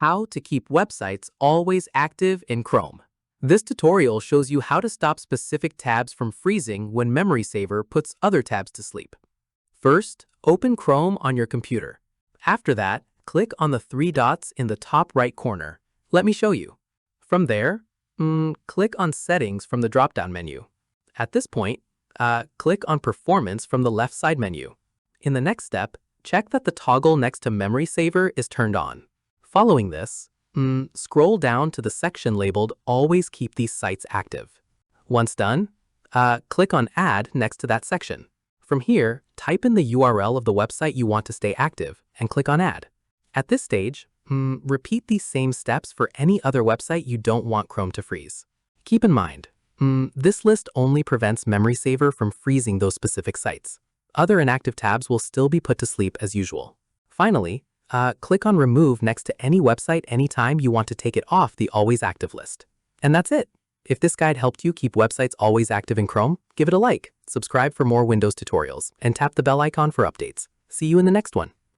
How to keep websites always active in Chrome. This tutorial shows you how to stop specific tabs from freezing when Memory Saver puts other tabs to sleep. First, open Chrome on your computer. After that, click on the three dots in the top right corner. Let me show you. From there, click on Settings from the drop-down menu. At this point, click on Performance from the left side menu. In the next step, check that the toggle next to Memory Saver is turned on. Following this, scroll down to the section labeled Always Keep These Sites Active. Once done, click on Add next to that section. From here, type in the URL of the website you want to stay active and click on Add. At this stage, repeat these same steps for any other website you don't want Chrome to freeze. Keep in mind, this list only prevents Memory Saver from freezing those specific sites. Other inactive tabs will still be put to sleep as usual. Finally, click on Remove next to any website anytime you want to take it off the Always Active list. And that's it. If this guide helped you keep websites always active in Chrome, give it a like, subscribe for more Windows tutorials, and tap the bell icon for updates. See you in the next one.